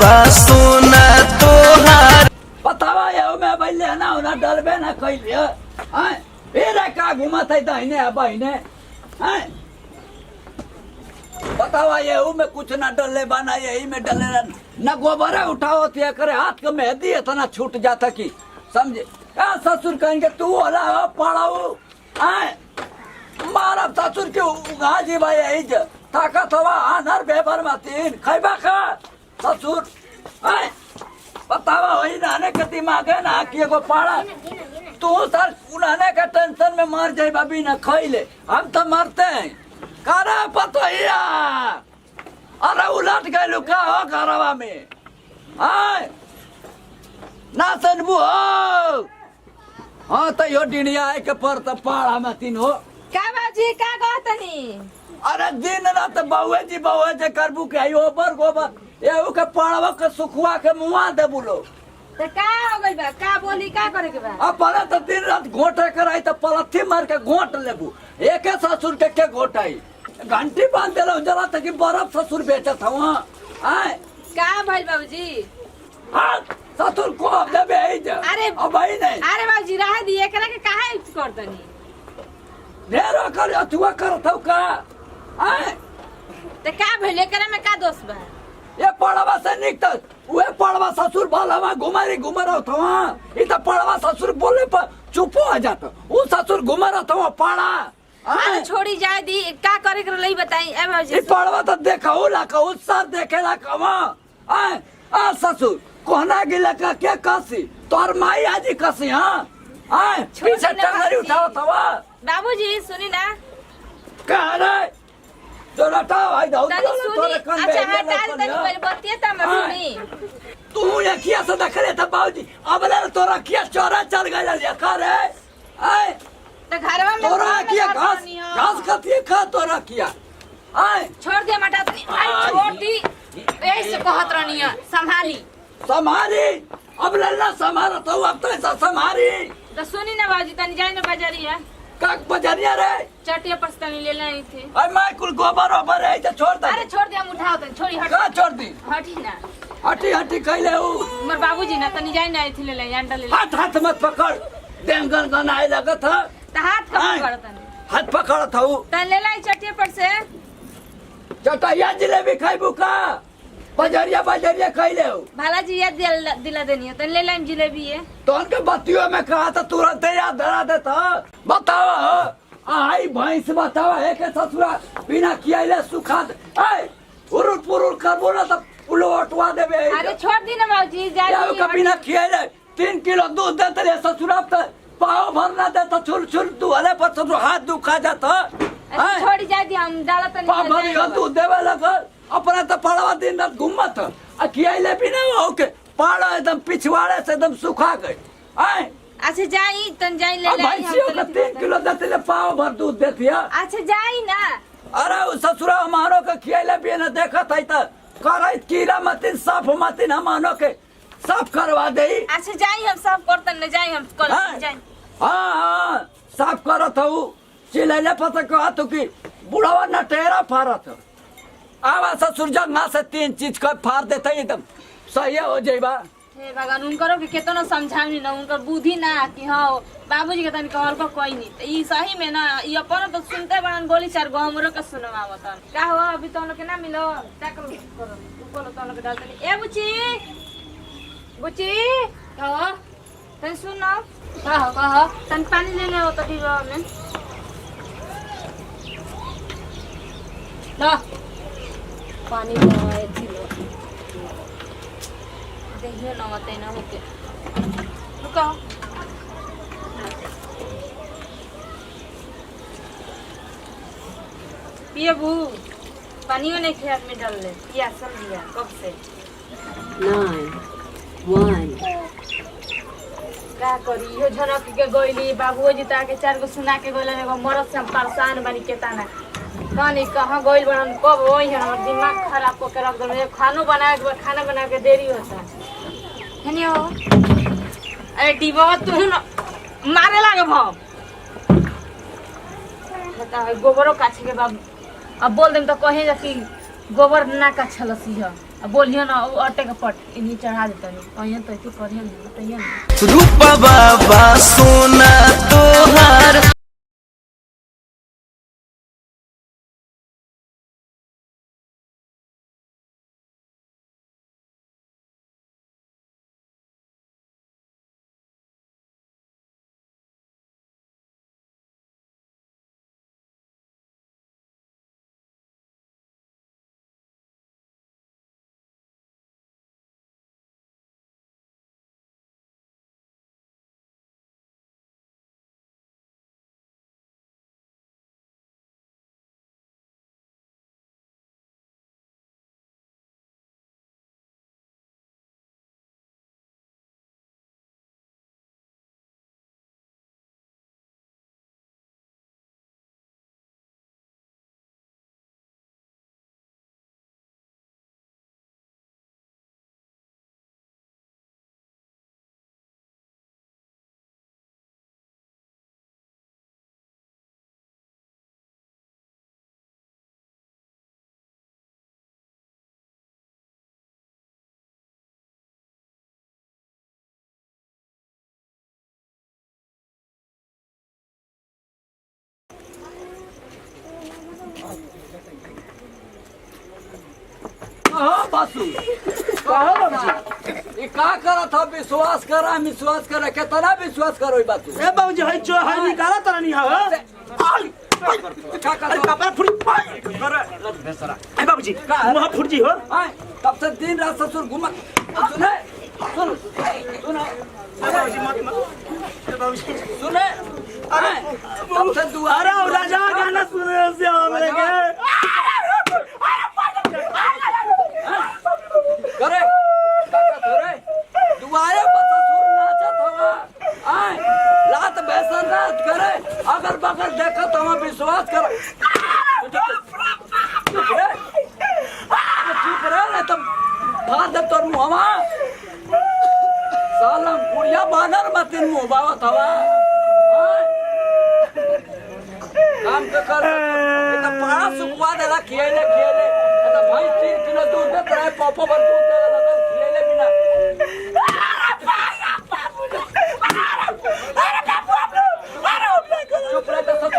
बा सोना तोहार। बतावा ये मैं भइले ना होना डरबे ना कइले हैं फिर का घुमत है दाहिने बहिने हैं बतावा ये में कुछ ना डले बना यही में डले ना गोबर उठाओ ते करे हाथ के मेहंदी इतना छूट जाता कि समझे क्या ससुर कहेंगे तू होला पढ़ाऊ हैं मारा ससुर के गाजी भाई यही ताकत हवा आनर बेबर मतीन खैबा का ससुर हैं बतावा वही नाने के दिमाग है ना कि एगो पाड़ा तू सर उन्हाने के टेंशन में मर जाए बाबी ना खैले हम तो मरते हैं करे पतोहिया अरे उलट गए लुका हो घरवा में आय ना सनबू हो हाँ तो यो डिनिया है के पर तो पाड़ा में तीन हो का बाजी का कहतनी अरे दिन रात बहुए जी करबू के आई ओबर गोबर एहू के पड़वा के सुखुआ के मुआ दे बोलो तो का हो गइल बा का बोली का करे के बा अब पहले तो दिन रात घोटे कराई तो पलथी मार के घोट लेबू एक ससुर के घोटाई घंटी बांध देलो जरा तक बर्फ ससुर बेचत हवा आय का भइल बाबूजी हाँ ससुर को अब देबे आई जा अरे अब आई नहीं अरे बाबूजी रह दिए एकरा के काहे करतनी ढेरो कर अथुआ करत हौ का आय तो का भइल एकरा में का दोष बा ये पड़वा से निकत वे पड़वा ससुर भला घुमारी घुमरा थवा ई तो पड़वा ससुर बोले पर चुप हो जात उ ससुर घुमरा थवा पाड़ा अरे छोड़ी जाए दी का करे के लई बताई ए बाबूजी ई पड़वा तो देखौ ला का उत्साह देखेला कवा आय आ ससुर कोना गिला का के कसी तोर माई आजी कसी हां आय पीछे टंगरी उठाओ थवा बाबूजी सुनी ना का रे जो हटाओ आई दो तनी सुनी अच्छा हटा तनी पहले बतिया त मैं सुनी तू ये किया से देख ले था बाबूजी अब ले तोरा किया चोरा चल गया ये कर रे आय तो घरवा में तोरा किया घास खाती खा तोरा किया आय छोड़ दे मटा तनी आई छोड़ दी ऐसे कहत रहनी है संभाली समारी अब लल्ला समारा तो अब तो ऐसा समारी तो सुनी ना बाबूजी तनी जाए ना बाजारिया का बजरिया रे चटिया पर तनी ले लाई थे अरे मैं कुल गोबर ओबर है तो छोड़ दे अरे छोड़ दे हम उठाओ तनी छोड़ी हट का छोड़ दी हटी ना हटी कहले हो मोर बाबूजी ना तनी जाए ना थे ले लाई अंडा ले हाथ हाथ मत पकड़ डेंगन गन आए लगा था तो हाथ का पकड़ तनी हाथ पकड़ था तनी ले लाई चटिया पर से चटाइया जिलेबी खाइबू का बजरिया कहले हो भाला जी याद दिला देनी है तनी ले लाई जिलेबी है तो उनके बत्तियों में कहा था तुरंत याद धरा देता बताओ आई भैंस बताओ है के ससुरा बिना किया सुखा दे उरुल पुरुल करबो ना तो उलटवा देबे अरे छोड़ दी ना बाबूजी जाए के बिना खियाले 3 किलो दूध देते रे ससुरा तो पाव भरना देता छुल छुल दुआले पर ससुर हाथ दुखा जाता छोड़ी जाए दी हम डाला तनी पाव भरी दूध देवे लगा अपना तो पड़वा दिन रात घूमत खियाले भी ना हो के पाड़ा एकदम पिछवाड़े से एकदम सुखा गए आए अच्छा जाई तन जाई ले लाई भैंसियों का 3 किलो देते ले पाव भर दूध देती है अच्छा जाई ना अरे ससुरा हमारो के खियाले भी ना देखा था तो करे कीड़ा मतीन साफ मतीन हमारो के साफ करवा दे अच्छा जाई हम सब करतन ले जाई हम कल जाई हाँ साफ करत हूँ चिल्लाले पता कहा तो कि बुढ़ावा नटेरा फारत आवा ससुर जंगा से 3 चीज का फाड़ देता एकदम सही हो जाइबा हे भगवान उनकरो के केतना समझावनी ना उनकर बुद्धि ना कि हां बाबूजी के तन कहल को कोई नहीं ई सही में ना ई अपन तो सुनते बड़न बोली चार गो हमरो के सुनवावत का हो अभी तो लोग के ना मिलो ताकल करो ऊपर तो लोग डालते ए बुची कहो तन सुनो कहो तन पानी ले ले हो तो डिब्बा में ला पानी लगाए थी देखिए ना होते ना होते रुको पिए बू पानियों नहीं खेत में डाल ले पिया सब दिया कब से 9 1 का करी यो झनक के गइली बाबू जी ता के 4 गो सुना के गइल एगो मरद से हम परेशान बनी के ताना कहानी कहाँ गइल बनन कब होई है हमर दिमाग खराब को के रख दे खाना बना के देरी होता है नहीं हो अरे डिबा तू मारे लागे भाव बता है गोबरो काछे के बाबू अब बोल देम तो कहे जा कि गोबर ना का छलसी है अब बोलियो ना अटे के पट इन्हीं चढ़ा देता नहीं कहियो तो ऐसे करियो ना बताइए ना रूपा बाबा सोना तोहार हाँ बासु कहो बाबूजी ये का करा था विश्वास करा कितना विश्वास करो ये बात ए बाबूजी है जो है निकाला तरह नहीं है क्या कर अरे कपड़ा फुट ए बाबूजी मुंह फुट जी हो तब से दिन रात ससुर घुमा सुने सुनो बाबूजी मत ए बाबूजी सुने अरे तब से दुआरा अरे राजा गाना सुने से हमरे के करे करे दुआरे पर ससुर नाचत हवा आए रात बेसन रात करे अगर बगल देखो तो हम विश्वास कर चुप रहे ना तुम भाद तोर मुहवा सालम कुड़िया बानर मतिन मुंह बावत हवा काम के कर तो पाड़ा सुखवा देला खियाले तो भाई 3 किलो दूध देत रहे पापा बन दूध दे लगा खियाले बिना चुप रहे तो सब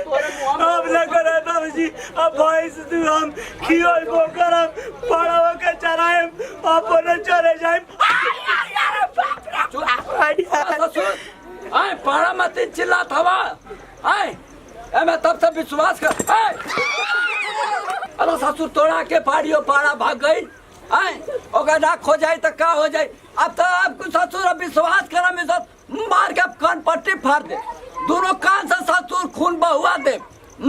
तोरे मुंह अब न करे बाबूजी अब भाई से तू हम खियोल को करम पड़ाव के चराए अपन चले जाए ससुर आए पाड़ा मत चिल्लात हवा आए ए मैं तब से विश्वास कर आए अरे ससुर तोड़ा के फाड़ियो पाड़ा भाग गई आए ओकर ना खो जाए तो का हो जाए अब तो आपको ससुर अब विश्वास करा में मार के कान पट्टी फाड़ दे दोनों कान से ससुर खून बहुआ दे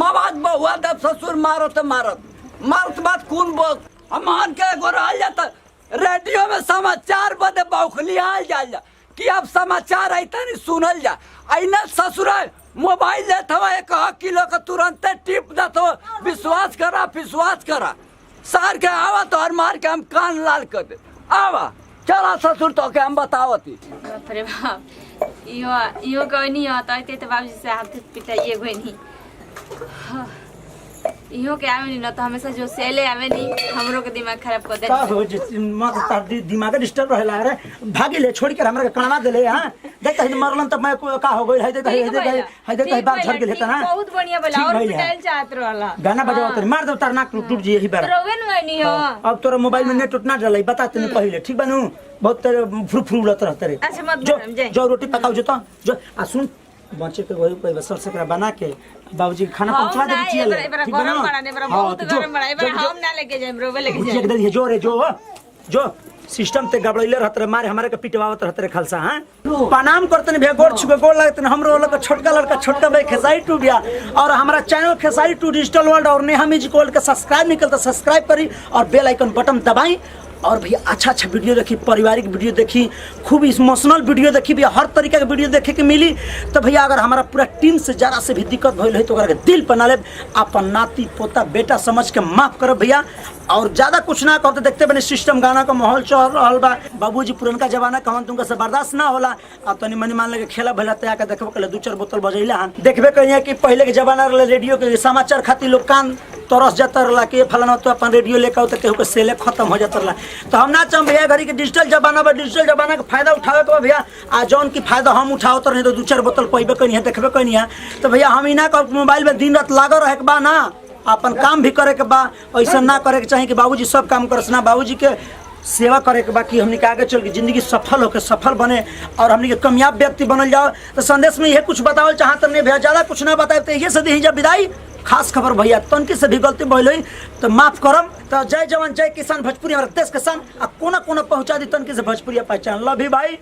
मवाद बहुआ दे ससुर मारत बात खून मान के एगो रह जाता रेडियो में समाचार बदे बौखलियाल जा कि अब समाचार ऐसा नहीं सुनल जा ऐना ससुर मोबाइल लेत हवा 1 किलो का तुरंत टिप देत हो विश्वास करा सार के आवा तो हर मार के हम कान लाल कर दे आवा चला ससुर तो के हम बतावती बाप रे बाप इहो कोई नहीं होता तो बाबूजी से हाथ पिटाइए कोई नहीं इहो के आवे नहीं न तो हमेशा जो सेले आवे नहीं हमरो के दिमाग खराब कर दे का हो जे मत तार दिमाग डिस्टर्ब रहला रे भागी ले छोड़ के हमरा के कणवा देले हां देख कहीं मरलन त मैं का हो गई है देख बात झड़ गेल हेता ना बहुत बढ़िया बोला और पिटाइल चाहत रहला गाना बजाओ तनी मार दो तार नाक टूट जी यही बार रोवे नहीं हो अब तोरा मोबाइल में नेट उठना डलाई बता तनी पहले ठीक बनू बहुत तेरे फ्रू फ्रू लत रहते रे अच्छा मत बोल जाए जो रोटी पकाओ जो आ सुन बच्चे के वही पे बसर से बना के बाबूजी खाना पहुंचवा दे चाहिए ठीक गरम बड़ा ने बड़ा बहुत गरम बड़ा एबार हम ना लेके जाए रोवे लेके जाए एक दे जो रे जो सिस्टम ते गबड़ैले रहत रे मारे हमारे के पिटवावत रहत रे खालसा हां प्रणाम करतनी भे गोड़ छुके गोड़ लागत हमरो वाला का छोटका लड़का छोटका भाई खेसारी टू गया और हमारा channel Khesari to digital world और नेहा म्यूजिक वर्ल्ड का सब्सक्राइब नहीं करता सब्सक्राइब करी और बेल आइकन बटन दबाई और भी अच्छा वीडियो देखी पारिवारिक वीडियो देखी खूब इमोशनल वीडियो देखी भैया हर तरीका के वीडियो देखे के मिली तो भैया अगर हमारा पूरा टीम से जरा से भी दिक्कत भइल है तो ओकरा के दिल पर ना ले अपन नाती पोता बेटा समझ के माफ करो भैया और ज्यादा कुछ ना कहते देखते बने सिस्टम गाना का माहौल चल रहा बा बाबूजी पुरनका जमाना कहन तुमका से बर्दाश्त ना होला अब तनी मनी मान लगे खेला भला तया के देखबे कले 2-4 बोतल बजैला देखबे कहिया कि पहले के जमाना रेडियो के समाचार खातिर लोग कान तरस जाता रहा कि फलाना तो अपन रेडियो लेकर आओ तो केहू के सेले खत्म हो जाता रहा। तो हम ना चाहम भैया घड़ी के डिजिटल जमाना बा, डिजिटल जमाना का फायदा उठावे के बा भैया। आ जौन की फायदा हम उठाओ तो नहीं तो 2-4 बोतल पीबे कहीं है देखबे कहीं है। तो भैया हम इना कर मोबाइल में दिन रात लागल रहे के बा ना, अपन काम भी करे के बा। ऐसा ना करे के चाहिए कि बाबूजी सब काम करस ना, बाबूजी के सेवा करे के बाकी हमने के आगे चल के जिंदगी सफल होकर सफल बने और हमने के कामयाब व्यक्ति बनल जाओ। तो संदेश में यह कुछ बताओ चाहत नहीं भैया, ज़्यादा कुछ ना बताए तो ये से दी जब विदाई। खास खबर भैया तनकी से भी गलती भइल होई तो माफ करम। तो जय जवान जय किसान भोजपुरी हमारे देश के सन आ कोना कोना पहुंचा दी तनकी से भोजपुरी पहचान। लव यू भाई।